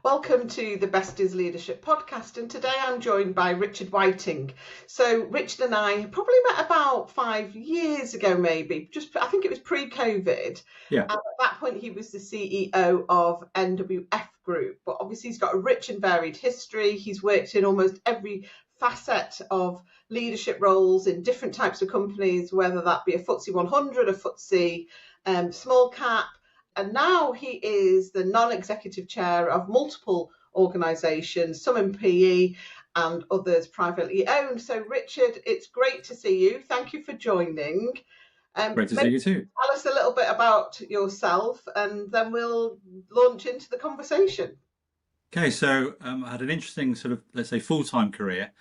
Welcome to the Best is Leadership podcast, and today I'm joined by Richard Whiting. So Richard and I probably met about 5 years ago, maybe, I think it was pre-COVID. Yeah. And at that point he was the CEO of NWF Group, but obviously he's got a rich and varied history. He's worked in almost every facet of leadership roles in different types of companies, whether that be a FTSE 100, a FTSE small cap. And now he is the non-executive chair of multiple organisations, some in PE and others privately owned. So, Richard, it's great to see you. Thank you for joining. Great to see you too. Tell us a little bit about yourself, and then we'll launch into the conversation. Okay, so I had an interesting sort of, let's say, full-time career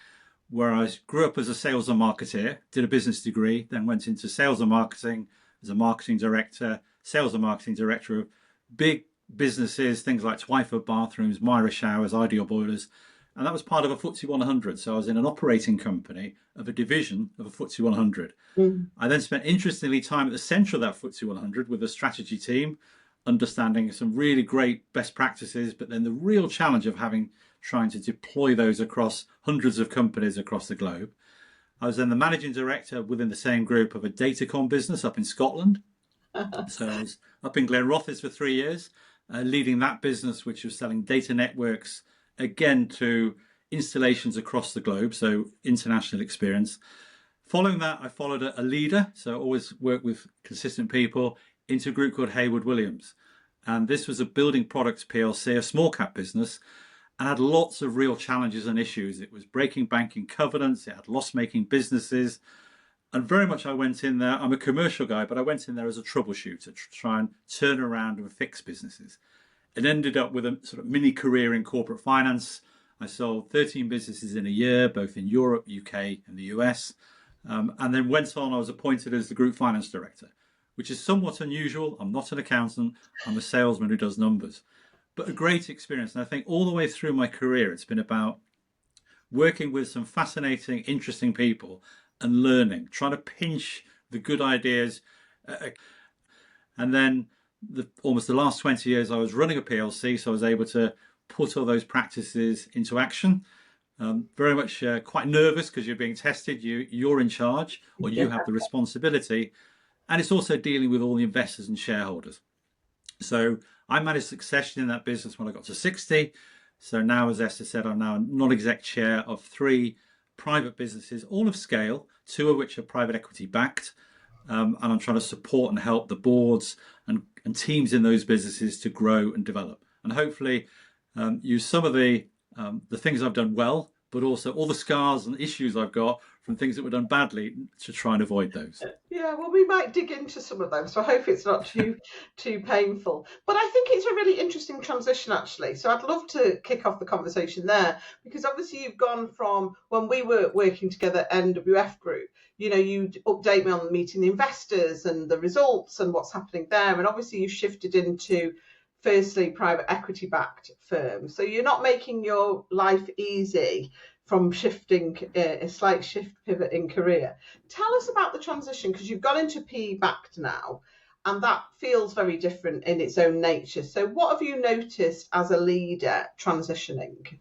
where I grew up as a sales and marketeer, did a business degree, then went into sales and marketing as a marketing director, sales and marketing director of big businesses, things like Twyford Bathrooms, Myra Showers, Ideal Boilers, and that was part of a FTSE 100. So I was in an operating company of a division of a FTSE 100. I then spent, interestingly, time at the centre of that FTSE 100 with a strategy team, understanding some really great best practices, but then the real challenge of trying to deploy those across hundreds of companies across the globe. I was then the managing director within the same group of a datacom business up in Scotland. So I was up in Glenrothes for 3 years, leading that business, which was selling data networks, again, to installations across the globe, so international experience. Following that, I followed a leader, so I always worked with consistent people, into a group called Hayward Williams. And this was a building products PLC, a small cap business, and had lots of real challenges and issues. It was breaking banking covenants, it had loss-making businesses, and very much I went in there, I'm a commercial guy, but I went in there as a troubleshooter to try and turn around and fix businesses. It ended up with a sort of mini career in corporate finance. I sold 13 businesses in a year, both in Europe, UK and the US. And then went on, I was appointed as the group finance director, which is somewhat unusual. I'm not an accountant, I'm a salesman who does numbers. But a great experience. And I think all the way through my career, it's been about working with some fascinating, interesting people and learning, trying to pinch the good ideas. And then almost the last 20 years, I was running a PLC, so I was able to put all those practices into action. Very much quite nervous because you're being tested, you're in charge, or you have the responsibility. And it's also dealing with all the investors and shareholders. So I managed succession in that business when I got to 60. So now, as Esther said, I'm now a non-exec chair of 3 private businesses, all of scale, 2 of which are private equity backed. And I'm trying to support and help the boards and teams in those businesses to grow and develop. And hopefully use some of the things I've done well, but also all the scars and issues I've got from things that were done badly to try and avoid those. Yeah, well, we might dig into some of them, so I hope it's not too painful. But I think it's a really interesting transition, actually. So I'd love to kick off the conversation there, because obviously you've gone from when we were working together at NWF Group, you'd update me on meeting the investors and the results and what's happening there. And obviously you've shifted into, firstly, private equity backed firms. So you're not making your life easy from shifting a slight pivot in career. Tell us about the transition, because you've gone into PE backed now, and that feels very different in its own nature. So what have you noticed as a leader transitioning?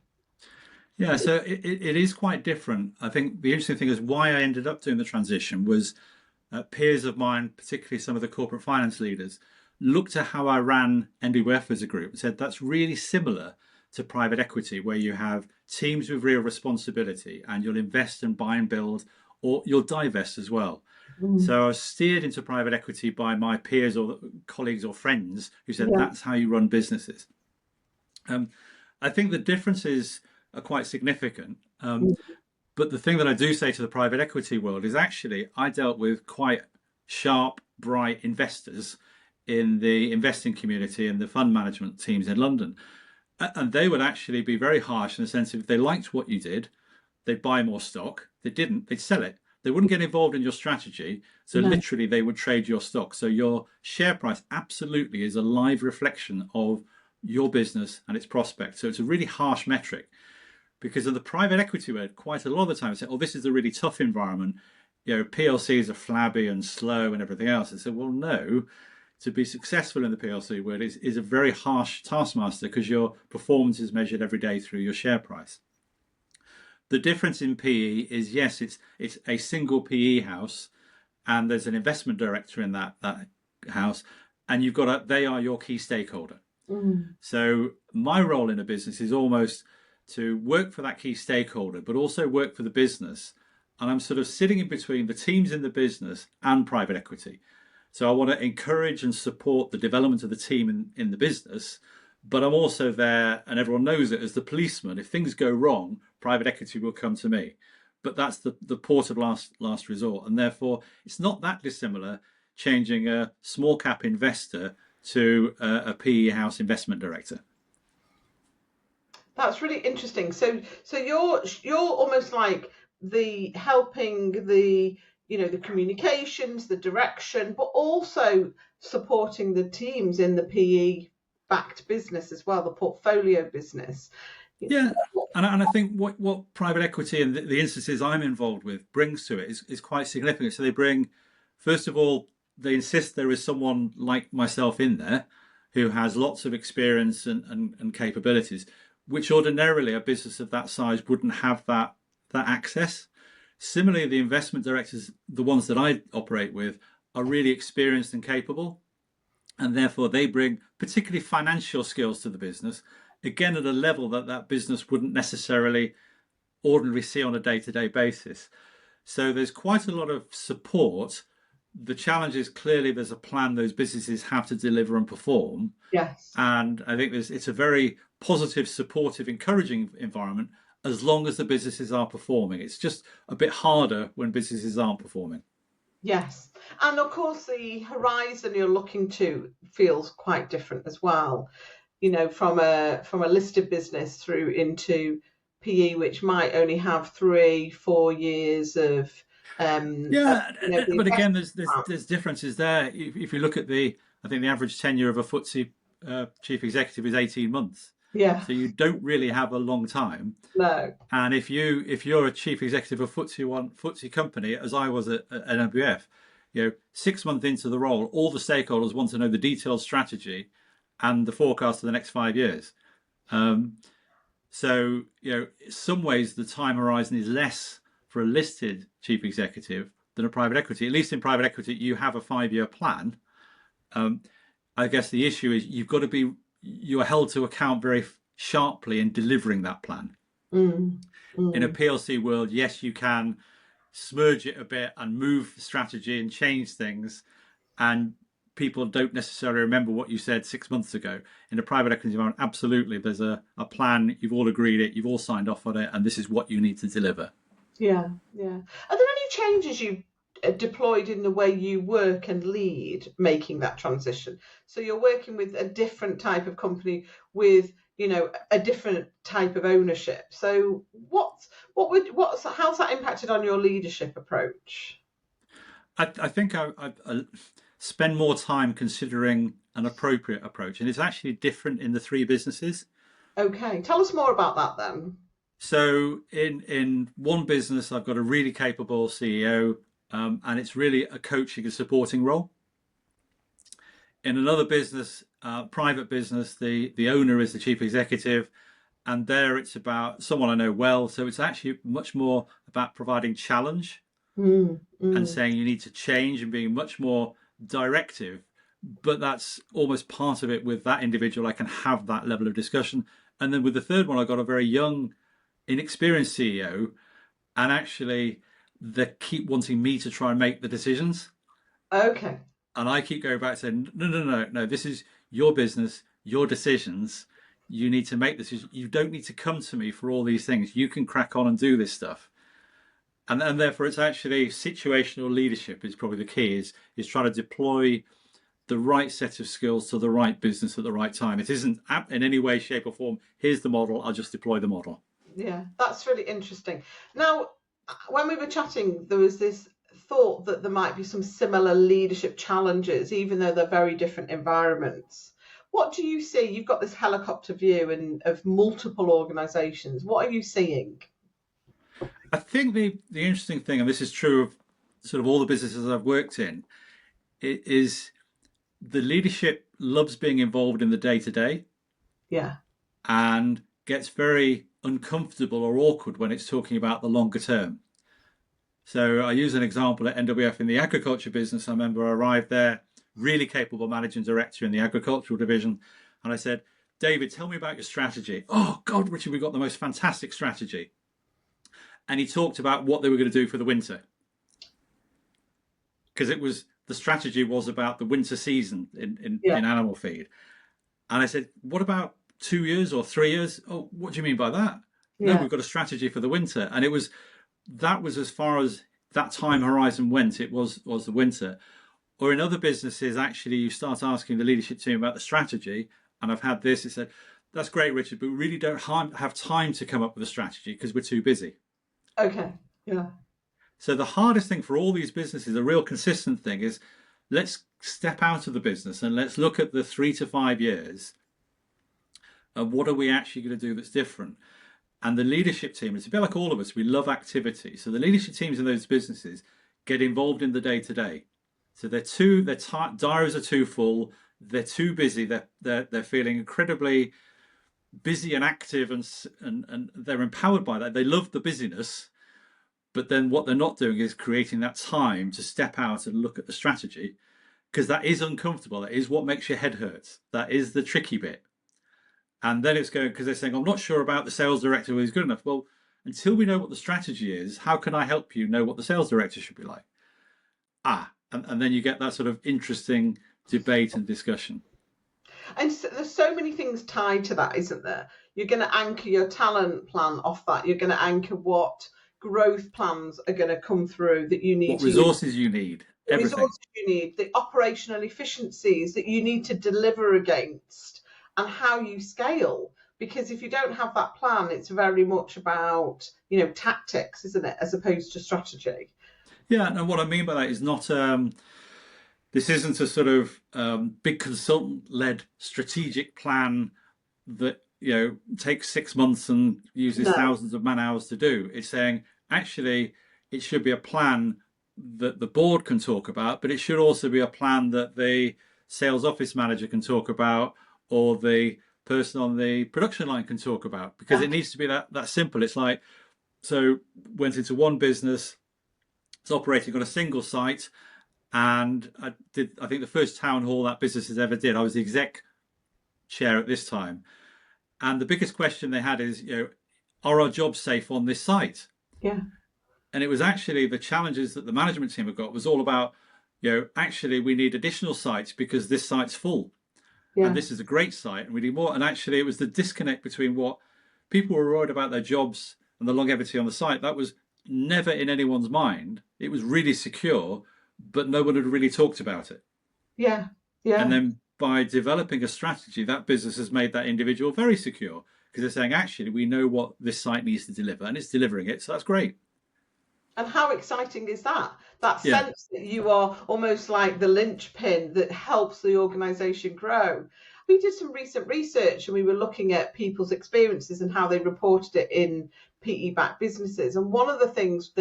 Yeah, so it is quite different. I think the interesting thing is why I ended up doing the transition was peers of mine, particularly some of the corporate finance leaders, looked at how I ran NWF as a group and said that's really similar to private equity, where you have teams with real responsibility and you'll invest and buy and build, or you'll divest as well. So I was steered into private equity by my peers or colleagues or friends who said that's how you run businesses. I think the differences are quite significant. But the thing that I do say to the private equity world is actually I dealt with quite sharp, bright investors in the investing community and the fund management teams in London. And they would actually be very harsh in the sense of if they liked what you did, they'd buy more stock. They didn't, they'd sell it. They wouldn't get involved in your strategy. So literally they would trade your stock. So your share price absolutely is a live reflection of your business and its prospects. So it's a really harsh metric, because in the private equity world, quite a lot of the time, I say, oh, this is a really tough environment. PLCs are flabby and slow and everything else. I said, well, no, to be successful in the PLC world is a very harsh taskmaster, because your performance is measured every day through your share price. The difference in PE is, yes, it's a single PE house, and there's an investment director in that house, and they are your key stakeholder. So my role in a business is almost to work for that key stakeholder, but also work for the business. And I'm sort of sitting in between the teams in the business and private equity. So I want to encourage and support the development of the team in the business, but I'm also there, and everyone knows it, as the policeman. If things go wrong, private equity will come to me. But that's the port of last resort. And therefore, it's not that dissimilar changing a small cap investor to a PE house investment director. That's really interesting. So you're almost like the helping the the communications, the direction, but also supporting the teams in the PE backed business as well, the portfolio business. Yeah, and I think what private equity and the instances I'm involved with brings to it is quite significant. So they bring, first of all, they insist there is someone like myself in there who has lots of experience and capabilities, which ordinarily a business of that size wouldn't have that access. Similarly, the investment directors, the ones that I operate with, are really experienced and capable, and therefore they bring particularly financial skills to the business, again at a level that business wouldn't necessarily ordinarily see on a day-to-day basis. So there's quite a lot of support. The challenge is, clearly there's a plan those businesses have to deliver and perform. Yes. And I think it's a very positive, supportive, encouraging environment as long as the businesses are performing. It's just a bit harder when businesses aren't performing. Yes. And of course, the horizon you're looking to feels quite different as well. From a listed business through into PE, which might only have 3-4 years of but again, there's differences there. If you look at I think the average tenure of a FTSE chief executive is 18 months. Yeah. So you don't really have a long time. No. And if you're a chief executive of a FTSE company, as I was at NWF, 6 months into the role, all the stakeholders want to know the detailed strategy and the forecast for the next 5 years. So in some ways the time horizon is less for a listed chief executive than a private equity. At least in private equity, you have a 5-year plan. I guess the issue is you are held to account very sharply in delivering that plan. In a PLC world, yes, you can smudge it a bit and move the strategy and change things, and people don't necessarily remember what you said 6 months ago. In a private equity environment, absolutely, there's a plan, you've all agreed it, you've all signed off on it, and this is what you need to deliver. Yeah. Are there any changes you deployed in the way you work and lead making that transition? So you're working with a different type of company with a different type of ownership. So how's that impacted on your leadership approach? I think I spend more time considering an appropriate approach, and it's actually different in the 3 businesses. Okay, tell us more about that then. So in one business, I've got a really capable CEO, and it's really a coaching and supporting role. In another business, private business, the owner is the chief executive, and there it's about someone I know well. So it's actually much more about providing challenge and saying you need to change and being much more directive. But that's almost part of it. With that individual, I can have that level of discussion. And then with the third one, I got a very young, inexperienced CEO, and actually they keep wanting me to try and make the decisions. Okay. And I keep going back saying, no, this is your business, your decisions. You need to make decisions. You don't need to come to me for all these things. You can crack on and do this stuff. And therefore, it's actually situational leadership is probably the key, is trying to deploy the right set of skills to the right business at the right time. It isn't in any way, shape or form, here's the model, I'll just deploy the model. Yeah, that's really interesting. Now, when we were chatting, there was this thought that there might be some similar leadership challenges, even though they're very different environments. What do you see? You've got this helicopter view of multiple organisations. What are you seeing? I think the interesting thing, and this is true of sort of all the businesses I've worked in, is the leadership loves being involved in the day to day Yeah. and gets very uncomfortable or awkward when it's talking about the longer term. So I use an example at NWF in the agriculture business. I remember I arrived there, really capable managing director in the agricultural division. And I said, David, tell me about your strategy. Oh, God, Richard, we've got the most fantastic strategy. And he talked about what they were going to do for the winter. Because the strategy was about the winter season in animal feed. And I said, what about 2 years or 3 years? Oh, what do you mean by that? No, we've got a strategy for the winter. And that was as far as that time horizon went. It was the winter. Or in other businesses, actually, you start asking the leadership team about the strategy. And I've had this. It said, that's great, Richard, but we really don't have time to come up with a strategy because we're too busy. Okay. Yeah. So the hardest thing for all these businesses, a real consistent thing, is let's step out of the business and let's look at the 3 to 5 years of what are we actually going to do that's different. And the leadership team, it's a bit like all of us, we love activity. So the leadership teams in those businesses get involved in the day to day. So their diaries are too full, they're too busy, they're feeling incredibly busy and active, and they're empowered by that. They love the busyness, but then what they're not doing is creating that time to step out and look at the strategy, because that is uncomfortable. That is what makes your head hurt. That is the tricky bit. And then it's going, because they're saying, I'm not sure about the sales director who's good enough. Well, until we know what the strategy is, how can I help you know what the sales director should be like? And then you get that sort of interesting debate and discussion. And so, there's so many things tied to that, isn't there? You're going to anchor your talent plan off that. You're going to anchor what growth plans are going to come through that you need what resources you need, the everything. resources you need, the operational efficiencies that you need to deliver against, and how you scale. Because if you don't have that plan, it's very much about, tactics, isn't it, as opposed to strategy. Yeah, and what I mean by that is not this isn't a sort of big consultant-led strategic plan that takes 6 months and uses thousands of man hours to do. It's saying actually it should be a plan that the board can talk about, but it should also be a plan that the sales office manager can talk about, or the person on the production line can talk about, because it needs to be that simple. It's like, so went into one business, it's operating on a single site, and I think the first town hall that business has ever did. I was the exec chair at this time, and the biggest question they had is, are our jobs safe on this site? Yeah. And it was actually the challenges that the management team have got was all about, actually we need additional sites because this site's full. Yeah. And this is a great site and we need more. And actually it was the disconnect between what people were worried about their jobs and the longevity on the site. That was never in anyone's mind. It was really secure, but no one had really talked about it. Yeah. Yeah. And then by developing a strategy, that business has made that individual very secure, because they're saying, actually, we know what this site needs to deliver and it's delivering it. So that's great. And how exciting is that? That sense that you are almost like the linchpin that helps the organisation grow. We did some recent research and we were looking at people's experiences and how they reported it in PE-backed businesses. And one of the things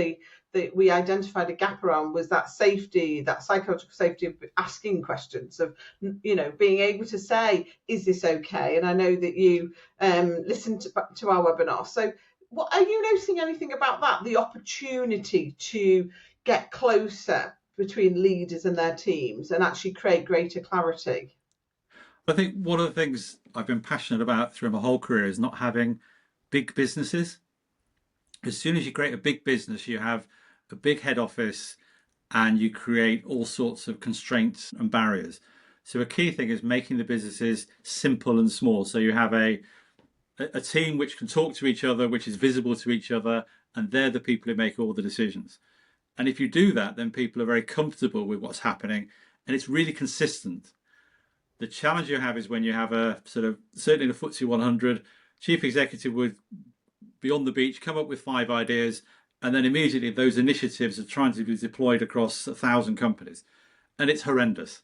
that we identified a gap around was that safety, that psychological safety of asking questions, of, being able to say, is this okay? And I know that you listened to our webinar. So what are you noticing anything about that? The opportunity to get closer between leaders and their teams and actually create greater clarity? I think one of the things I've been passionate about through my whole career is not having big businesses. As soon as you create a big business, you have a big head office and you create all sorts of constraints and barriers. So a key thing is making the businesses simple and small. So you have a team which can talk to each other, which is visible to each other, and they're the people who make all the decisions. And if you do that, then people are very comfortable with what's happening and it's really consistent. The challenge you have is when you have a sort of, certainly in the FTSE 100, chief executive would be on the beach, come up with 5 ideas, and then immediately those initiatives are trying to be deployed across 1,000 companies. And it's horrendous.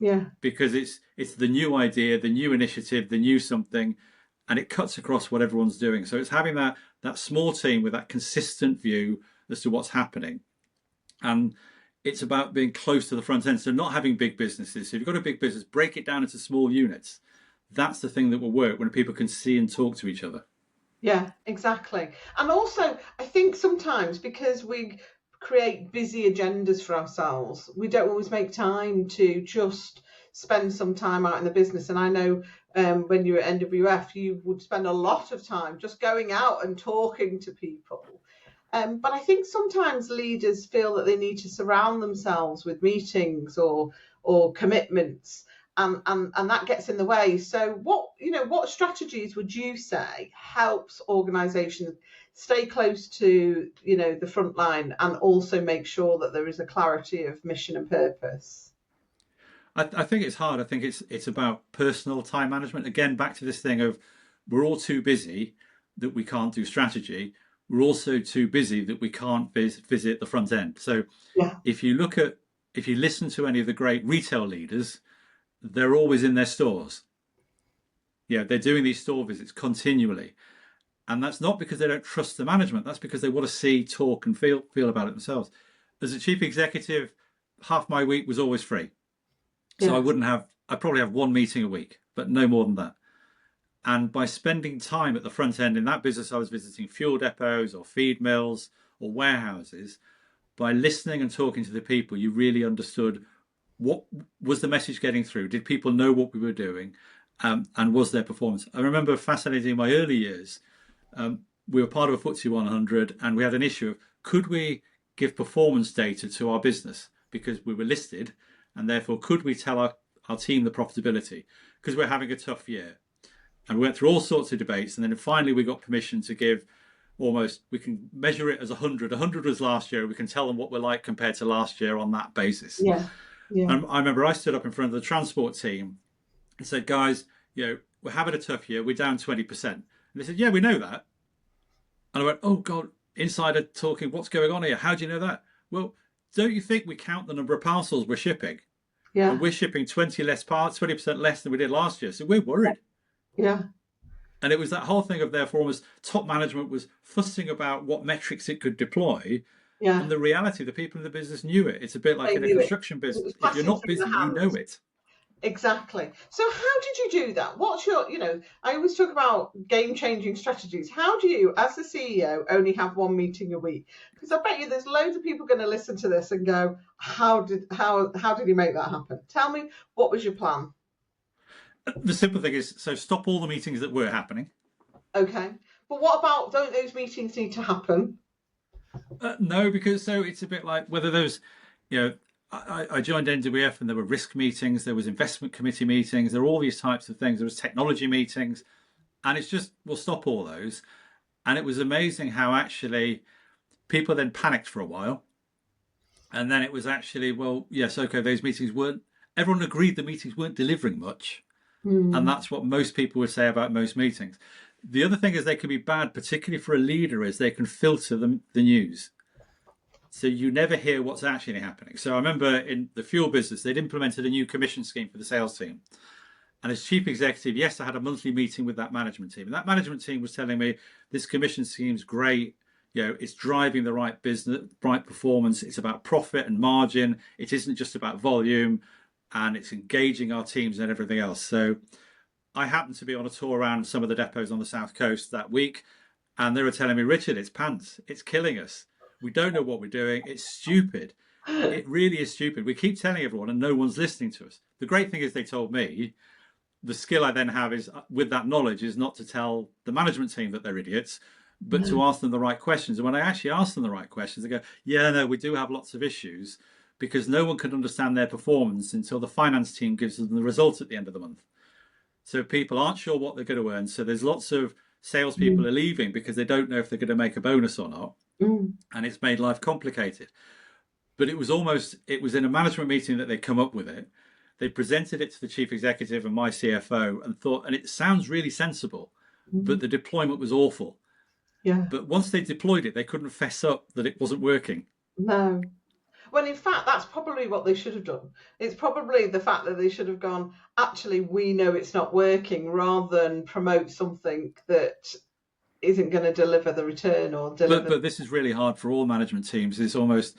Yeah. Because it's the new idea, the new initiative, the new something, and it cuts across what everyone's doing. So it's having that small team with that consistent view as to what's happening. And it's about being close to the front end. So not having big businesses. So if you've got a big business, break it down into small units. That's the thing that will work when people can see and talk to each other. Yeah, exactly. And also, I think sometimes because we create busy agendas for ourselves, we don't always make time to just spend some time out in the business. And I know when you were at NWF, you would spend a lot of time just going out and talking to people. But I think sometimes leaders feel that they need to surround themselves with meetings or commitments, and that gets in the way. So what strategies would you say helps organizations stay close to the front line and also make sure that there is a clarity of mission and purpose? I think it's hard. I think it's about personal time management. Again, back to this thing of we're all too busy that we can't do strategy. We're also too busy that we can't visit the front end. So Yeah. if you listen to any of the great retail leaders, they're always in their stores. Yeah, they're doing these store visits continually. And that's not because they don't trust the management. That's because they want to see, talk, and feel about it themselves. As a chief executive, half my week was always free. So Yeah. I'd probably have one meeting a week, but no more than that. And by spending time at the front end in that business, I was visiting fuel depots or feed mills or warehouses. By listening and talking to the people, you really understood what was the message getting through. Did people know what we were doing, and was their performance? I remember fascinating in my early years. We were part of a FTSE 100, and we had an issue of could we give performance data to our business because we were listed, and therefore could we tell our team the profitability because we're having a tough year. And we went through all sorts of debates, and then finally we got permission to give we can measure it as 100. 100 was last year. We can tell them what we're like compared to last year on that basis. Yeah. Yeah. And I remember I stood up in front of the transport team and said, guys, we're having a tough year. We're down 20%. And they said, yeah, we know that. And I went, oh God, insider talking, what's going on here? How do you know that? Well, don't you think we count the number of parcels we're shipping? Yeah. And we're shipping 20% less than we did last year. So we're worried. Yeah. And it was that whole thing of therefore almost top management was fussing about what metrics it could deploy. Yeah. And the reality, the people in the business knew it. It's a bit like They in a knew it. construction It was business. If you're passing not through the busy, you know hands. it. Exactly. So how did you do that? What's your, I always talk about game-changing strategies. How do you, as the CEO, only have one meeting a week? Because I bet you there's loads of people going to listen to this and go, how did he make that happen? Tell me, what was your plan? The simple thing is, so stop all the meetings that were happening. Okay. But what about, don't those meetings need to happen? No, because so it's a bit like whether those, I joined NWF and there were risk meetings, there was investment committee meetings, there were all these types of things. There was technology meetings, and it's just we'll stop all those. And it was amazing how actually people then panicked for a while, and then it was actually well, yes, okay, those meetings weren't. Everyone agreed the meetings weren't delivering much, and that's what most people would say about most meetings. The other thing is they can be bad, particularly for a leader, is they can filter the news. So you never hear what's actually happening. So I remember in the fuel business, they'd implemented a new commission scheme for the sales team. And as chief executive, yes, I had a monthly meeting with that management team. And that management team was telling me this commission scheme's great. It's driving the right business, right performance. It's about profit and margin. It isn't just about volume, and it's engaging our teams and everything else. So I happened to be on a tour around some of the depots on the South Coast that week, and they were telling me, Richard, it's pants. It's killing us. We don't know what we're doing. It's stupid. It really is stupid. We keep telling everyone and no one's listening to us. The great thing is they told me the skill I then have is with that knowledge is not to tell the management team that they're idiots, but to ask them the right questions. And when I actually ask them the right questions, they go, yeah, no, we do have lots of issues because no one can understand their performance until the finance team gives them the results at the end of the month. So people aren't sure what they're going to earn. So there's lots of salespeople are leaving because they don't know if they're going to make a bonus or not. And it's made life complicated. But it was in a management meeting that they come up with it. They presented it to the chief executive and my CFO and it sounds really sensible, but the deployment was awful. Yeah. But once they deployed it, they couldn't fess up that it wasn't working. No. Well, in fact, that's probably what they should have done. It's probably the fact that they should have gone, actually, we know it's not working, rather than promote something that isn't going to deliver the return or deliver. But this is really hard for all management teams. It's almost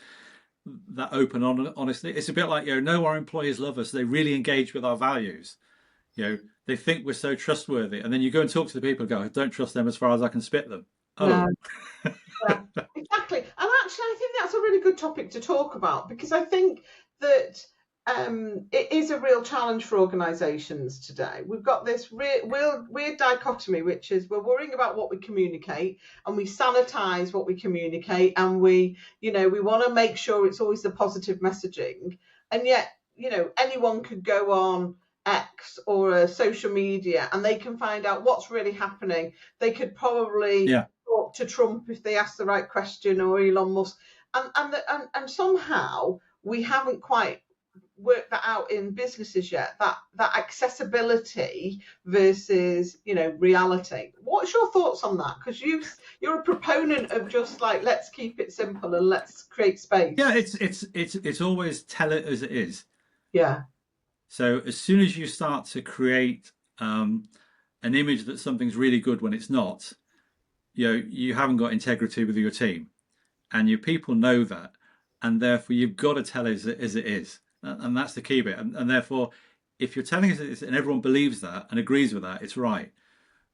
that open honesty. It's a bit like, no, our employees love us. They really engage with our values. They think we're so trustworthy. And then you go and talk to the people and go, I don't trust them as far as I can spit them. No. Oh, Yeah, exactly. And actually, I think that's a really good topic to talk about, because I think that it is a real challenge for organisations today. We've got this weird dichotomy, which is we're worrying about what we communicate, and we sanitise what we communicate, and we want to make sure it's always the positive messaging. And yet, anyone could go on X or a social media and they can find out what's really happening. They could probably yeah. talk to Trump if they ask the right question, or Elon Musk, and somehow we haven't quite worked that out in businesses yet. That accessibility versus reality. What's your thoughts on that? Because you're a proponent of just like, let's keep it simple and let's create space. Yeah, it's always tell it as it is. Yeah. So as soon as you start to create an image that something's really good when it's not, you haven't got integrity with your team, and your people know that, and therefore you've got to tell it as it is, and that's the key bit. And therefore, if you're telling us it is and everyone believes that and agrees with that, it's right.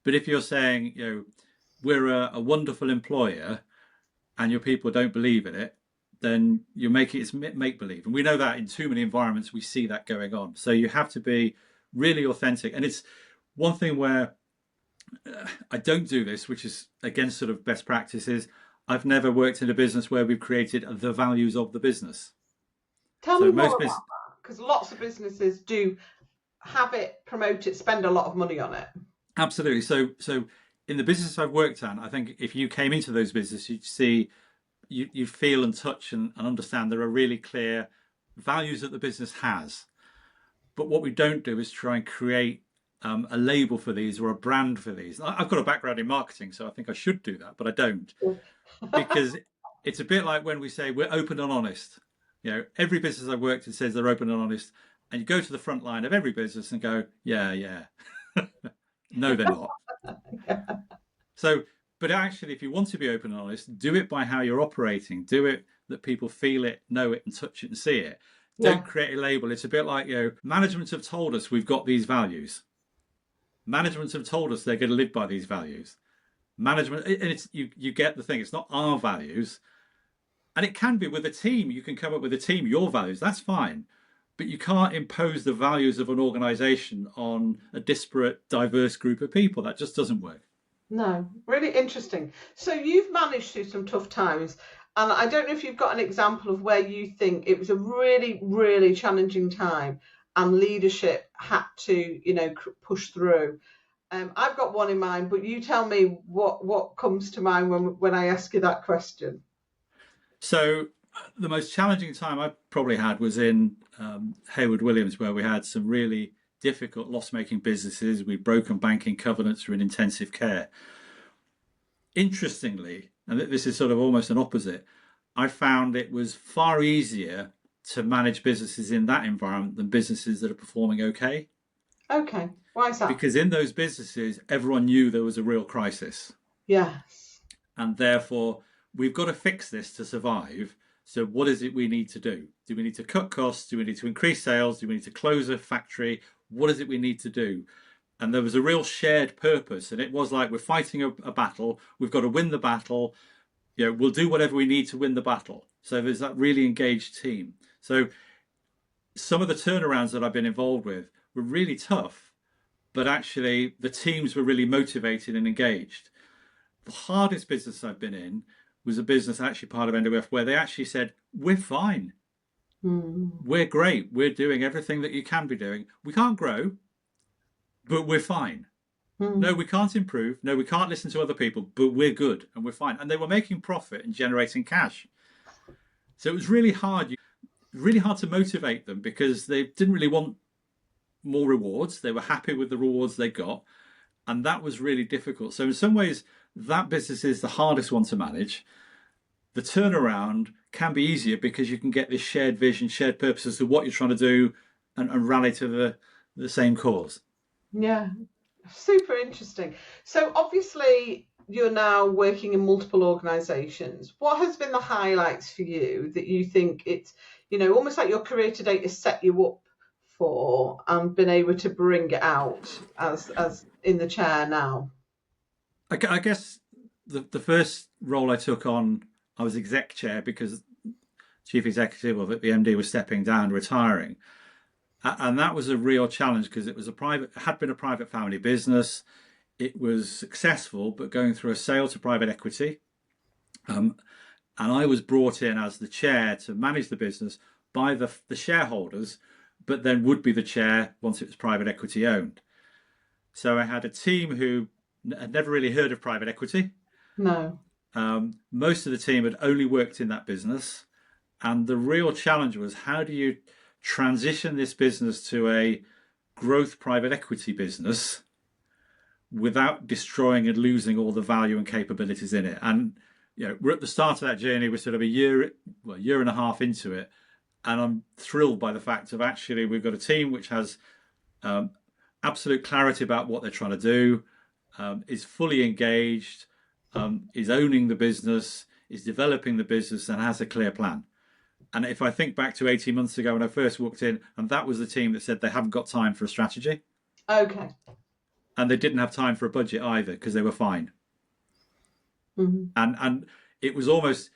But if you're saying, we're a wonderful employer, and your people don't believe in it, then you're making it's make believe. And we know that in too many environments we see that going on. So you have to be really authentic. And it's one thing where I don't do this, which is against sort of best practices. I've never worked in a business where we've created the values of the business. Tell me more about that, because lots of businesses do have it, promote it, spend a lot of money on it. Absolutely. So in the business I've worked at, I think if you came into those businesses, you'd see, you feel and touch and understand there are really clear values that the business has. But what we don't do is try and create a label for these or a brand for these. I've got a background in marketing, so I think I should do that, but I don't. Because it's a bit like when we say we're open and honest. Every business I've worked in says they're open and honest. And you go to the front line of every business and go, yeah. No, they're not. So, but actually, if you want to be open and honest, do it by how you're operating. Do it that people feel it, know it, and touch it and see it. Don't create a label. It's a bit like, management have told us we've got these values. Management have told us they're going to live by these values. Management, and it's you get the thing. It's not our values, and it can be with a team. You can come up with a team, your values. That's fine, but you can't impose the values of an organisation on a disparate, diverse group of people. That just doesn't work. No, really interesting. So you've managed through some tough times, and I don't know if you've got an example of where you think it was a really, really challenging time and leadership had to, push through. I've got one in mind, but you tell me what comes to mind when I ask you that question. So the most challenging time I probably had was in Hayward Williams, where we had some really difficult loss-making businesses. We'd broken banking covenants, were in intensive care. Interestingly, and this is sort of almost an opposite, I found it was far easier to manage businesses in that environment than businesses that are performing okay. Okay, why is that? Because in those businesses, everyone knew there was a real crisis. Yes. And therefore, we've got to fix this to survive. So what is it we need to do? Do we need to cut costs? Do we need to increase sales? Do we need to close a factory? What is it we need to do? And there was a real shared purpose. And it was like, we're fighting a battle. We've got to win the battle. We'll do whatever we need to win the battle. So there's that really engaged team. So some of the turnarounds that I've been involved with were really tough, but actually the teams were really motivated and engaged. The hardest business I've been in was a business actually part of NWF where they actually said, we're fine. We're great. We're doing everything that you can be doing. We can't grow, but we're fine. No, we can't improve. No, we can't listen to other people, but we're good and we're fine. And they were making profit and generating cash. So it was really hard to motivate them because they didn't really want more rewards. They were happy with the rewards they got. And that was really difficult. So in some ways, that business is the hardest one to manage. The turnaround can be easier because you can get this shared vision, shared purpose as to what you're trying to do and rally to the same cause. Yeah, super interesting. So obviously you're now working in multiple organisations. What has been the highlights for you that you think it's, almost like your career to date has set you up for and been able to bring it out as in the chair now? I guess the first role I took on, I was exec chair because chief executive of it, the MD, was stepping down, retiring, and that was a real challenge because it was had been a private family business. It was successful, but going through a sale to private equity, and I was brought in as the chair to manage the business by the shareholders, but then would be the chair once it was private equity owned. So I had a team who had never really heard of private equity. No. Most of the team had only worked in that business. And the real challenge was, how do you transition this business to a growth private equity business without destroying and losing all the value and capabilities in it? And we're at the start of that journey. We're sort of a year and a half into it. And I'm thrilled by the fact of actually we've got a team which has absolute clarity about what they're trying to do, is fully engaged, is owning the business, is developing the business, and has a clear plan. And if I think back to 18 months ago when I first walked in, and that was the team that said they haven't got time for a strategy. Okay. And they didn't have time for a budget either because they were fine. Mm-hmm. And it was almost,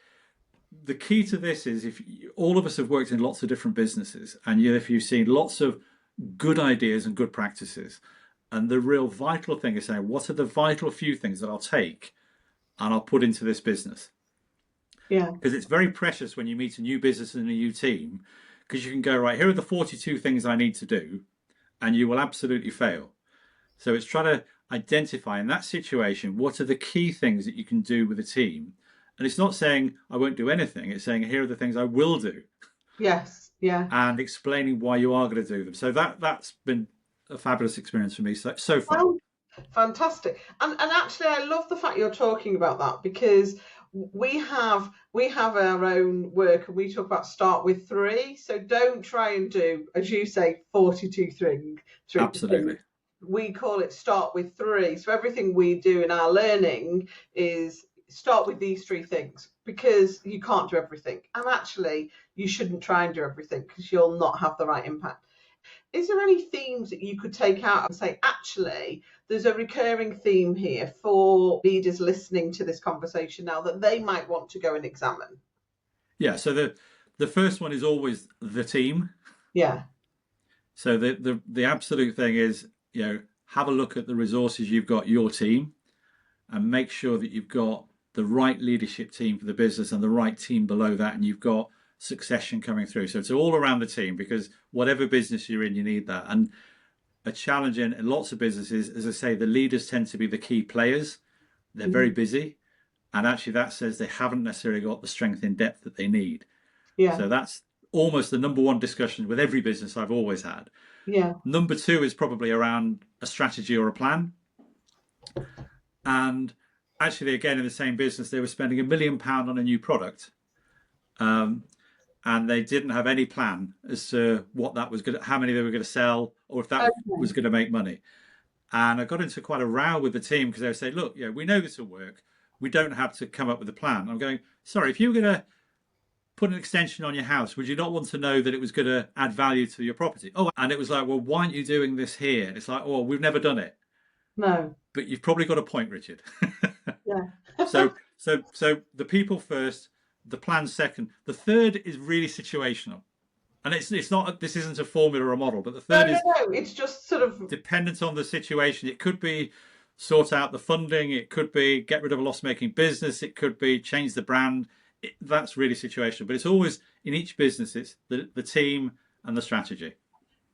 the key to this is, all of us have worked in lots of different businesses, and if you've seen lots of good ideas and good practices, and the real vital thing is saying, what are the vital few things that I'll take and I'll put into this business? Yeah. Because it's very precious when you meet a new business and a new team, because you can go, right, here are the 42 things I need to do, and you will absolutely fail. So it's trying to identify in that situation, what are the key things that you can do with a team? And it's not saying I won't do anything. It's saying, here are the things I will do. Yes. Yeah. And explaining why you are going to do them. So that's been a fabulous experience for me so far. Oh, fantastic. And actually, I love the fact you're talking about that, because we have our own work, and we talk about start with 3. So don't try and do, as you say, 42 things. Absolutely. We call it start with 3. So everything we do in our learning is start with these 3 things, because you can't do everything. And actually, you shouldn't try and do everything because you'll not have the right impact. Is there any themes that you could take out and say, actually, there's a recurring theme here for leaders listening to this conversation now that they might want to go and examine? Yeah, so the first one is always the team. Yeah. So the absolute thing is, have a look at the resources you've got, your team, and make sure that you've got the right leadership team for the business and the right team below that, and you've got succession coming through. So it's all around the team, because whatever business you're in, you need that. And a challenge in lots of businesses, as I say, the leaders tend to be the key players. They're very busy, and actually that says they haven't necessarily got the strength in depth that they need. Yeah. So that's almost the number one discussion with every business I've always had. Yeah. Number 2 is probably around a strategy or a plan. And actually, again, in the same business, they were spending £1 million on a new product. And they didn't have any plan as to what that was how many they were going to sell, or if that was going to make money. And I got into quite a row with the team because they would say, look, we know this will work. We don't have to come up with a plan. I'm going, sorry, if you were going to put an extension on your house, would you not want to know that it was going to add value to your property? Oh, and it was like, well, why aren't you doing this here? And it's like, oh, we've never done it. No. But you've probably got a point, Richard. Yeah. So the people first, the plan second. The third is really situational, and it's not. This isn't a formula or a model, but the third is it's just sort of dependent on the situation. It could be sort out the funding. It could be get rid of a loss-making business. It could be change the brand. That's really situational. But it's always, in each business, it's the team and the strategy.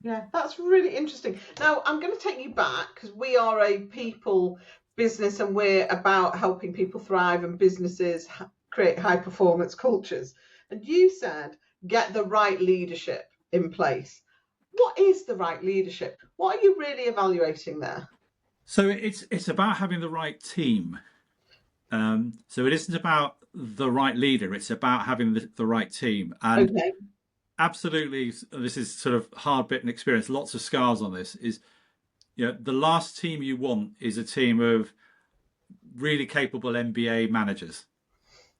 Yeah, that's really interesting. Now, I'm going to take you back, because we are a people business and we're about helping people thrive and businesses create high performance cultures. And you said, get the right leadership in place. What is the right leadership? What are you really evaluating there? So it's about having the right team. So it isn't about the right leader. It's about having the right team. And okay. Absolutely, this is sort of hard bitten experience. Lots of scars on this. Is the last team you want is a team of really capable MBA managers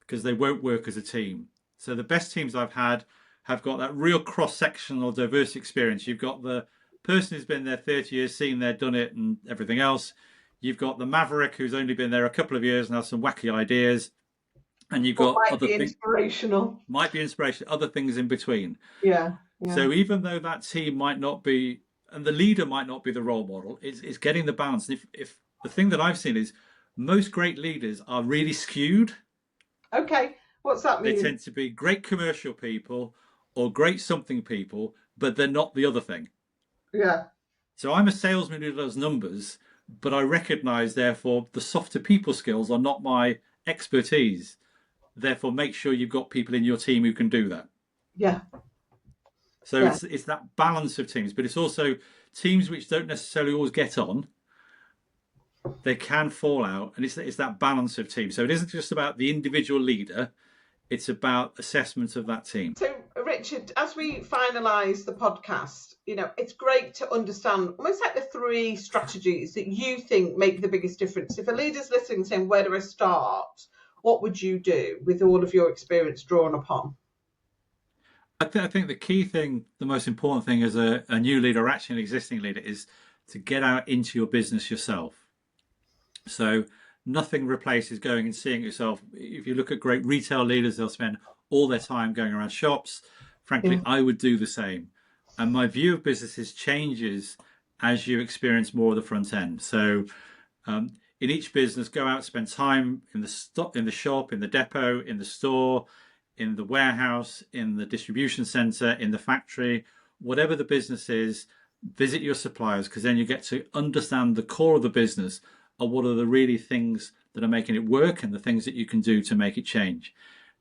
because they won't work as a team. So the best teams I've had have got that real cross-sectional diverse experience. You've got the person who's been there 30 years, seen there, done it, and everything else. You've got the maverick who's only been there a couple of years and has some wacky ideas. And you've got might other be things. Inspirational. Might be inspiration, other things in between. Yeah. So even though that team might not be, and the leader might not be the role model, it's getting the balance. And if the thing that I've seen is most great leaders are really skewed. Okay. What's that mean? They tend to be great commercial people or great something people, but they're not the other thing. Yeah. So I'm a salesman who does numbers, but I recognize, therefore, the softer people skills are not my expertise. Therefore, make sure you've got people in your team who can do that. Yeah. So it's that balance of teams, but it's also teams which don't necessarily always get on. They can fall out, and it's that balance of teams. So it isn't just about the individual leader, it's about assessment of that team. So Richard, as we finalise the podcast, it's great to understand almost like the 3 strategies that you think make the biggest difference. If a leader's listening saying, where do I start? What would you do with all of your experience drawn upon? I think the key thing, the most important thing as a new leader or actually an existing leader is to get out into your business yourself. So nothing replaces going and seeing yourself. If you look at great retail leaders, they'll spend all their time going around shops. Frankly, I would do the same. And my view of businesses changes as you experience more of the front end. So in each business, go out, spend time in the shop, in the depot, in the store, in the warehouse, in the distribution center, in the factory, whatever the business is. Visit your suppliers, because then you get to understand the core of the business, or what are the really things that are making it work and the things that you can do to make it change.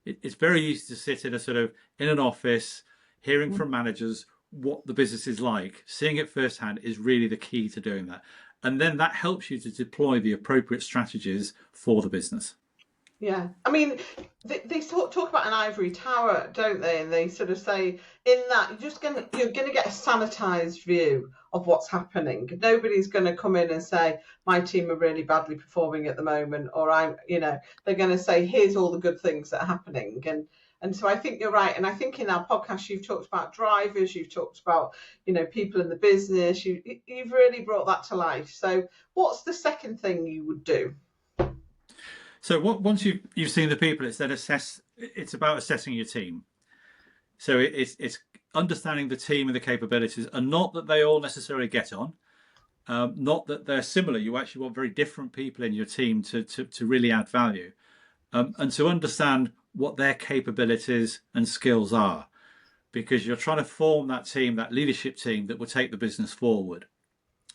It's very easy to sit in an office, hearing from managers what the business is like. Seeing it firsthand is really the key to doing that. And then that helps you to deploy the appropriate strategies for the business. Yeah, I mean, they talk about an ivory tower, don't they? And they sort of say in that you're gonna get a sanitized view of what's happening. Nobody's gonna come in and say my team are really badly performing at the moment, or they're gonna say here's all the good things that are happening. And so I think you're right. And I think in our podcast you've talked about drivers, you've talked about people in the business. You've really brought that to life. So what's the second thing you would do? So once you've seen the people, it's about assessing your team. So it's understanding the team and the capabilities, and not that they all necessarily get on, not that they're similar. You actually want very different people in your team to really add value, and to understand what their capabilities and skills are, because you're trying to form that team, that leadership team that will take the business forward,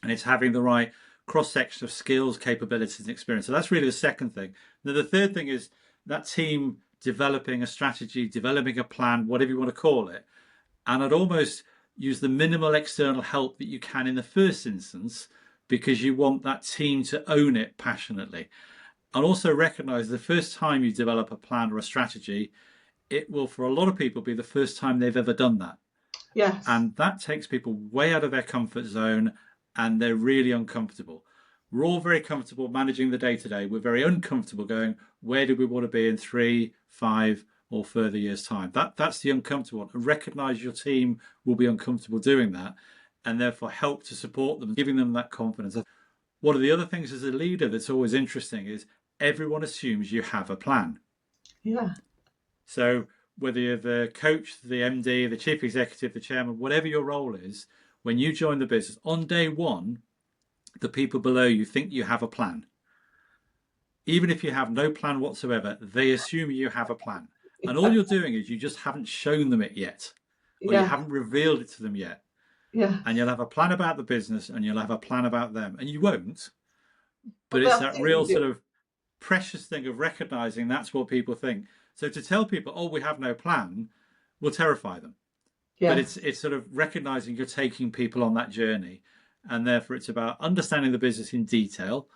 and it's having the right cross-section of skills, capabilities, and experience. So that's really the second thing. Now, the third thing is that team developing a strategy, developing a plan, whatever you want to call it. And I'd almost use the minimal external help that you can in the first instance, because you want that team to own it passionately. And also recognize the first time you develop a plan or a strategy, it will, for a lot of people, be the first time they've ever done that. Yes. And that takes people way out of their comfort zone, and they're really uncomfortable. We're all very comfortable managing the day-to-day. We're very uncomfortable going, where do we want to be in 3, 5 or further years' time? That's the uncomfortable one. And recognize your team will be uncomfortable doing that, and therefore help to support them, giving them that confidence. One of the other things as a leader that's always interesting is everyone assumes you have a plan. Yeah. So whether you're the coach, the MD, the chief executive, the chairman, whatever your role is, when you join the business, on day one, the people below you think you have a plan. Even if you have no plan whatsoever, they assume you have a plan. And all you're doing is you just haven't shown them it yet, or you haven't revealed it to them yet. Yeah. And you'll have a plan about the business and you'll have a plan about them. And you won't. But it's that real sort of precious thing of recognizing that's what people think. So to tell people, oh, we have no plan, will terrify them. But it's sort of recognizing you're taking people on that journey, and therefore it's about understanding the business in detail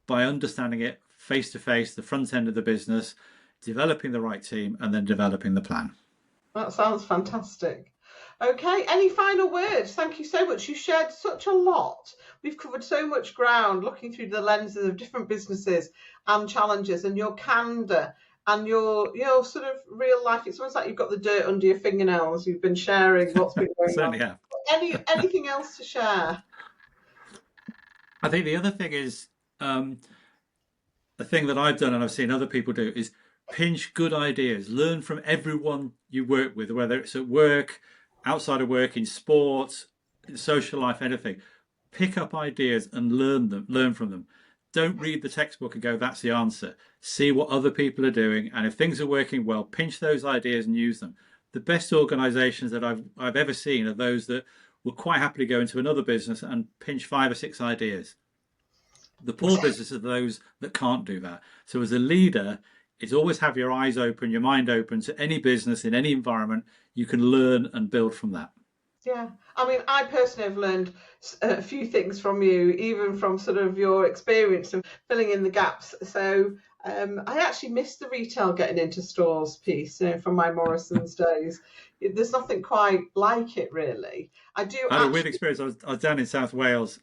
by understanding it face to face, the front end of the business, developing the right team, and then developing the plan. That sounds fantastic. Okay, any final words? Thank you so much. You shared such a lot. We've covered so much ground looking through the lenses of different businesses and challenges, and your candor and your sort of real life. It's almost like you've got the dirt under your fingernails. You've been sharing what's been going on. Certainly have. Anything else to share? I think the other thing is the thing that I've done and I've seen other people do is pinch good ideas, learn from everyone you work with, whether it's at work, outside of work, in sports, in social life, anything. Pick up ideas and learn from them. Don't read the textbook and go, that's the answer. See what other people are doing, and if things are working well, pinch those ideas and use them. The best organizations that I've ever seen are those that will quite happily go into another business and pinch 5 or 6 ideas. The poor businesses are those that can't do that. So as a leader, it's always have your eyes open, your mind open to any business in any environment. You can learn and build from that. Yeah, I mean, I personally have learned a few things from you, even from sort of your experience of filling in the gaps. So I actually missed the retail getting into stores piece, from my Morrison's days. There's nothing quite like it, really. I do I had a actually, weird experience. I was down in South Wales,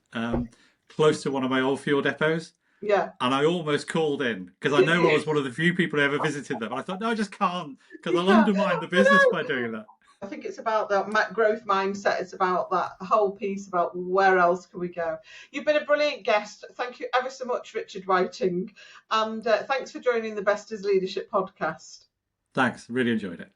close to one of my old fuel depots, yeah. and I almost called in because I know I was one of the few people who ever visited them. And I thought, no, I just can't because I'll Yeah, undermine the I business by doing that. I think it's about that growth mindset. It's about that whole piece about where else can we go. You've been a brilliant guest. Thank you ever so much, Richard Whiting. And thanks for joining the Best is Leadership podcast. Thanks, really enjoyed it.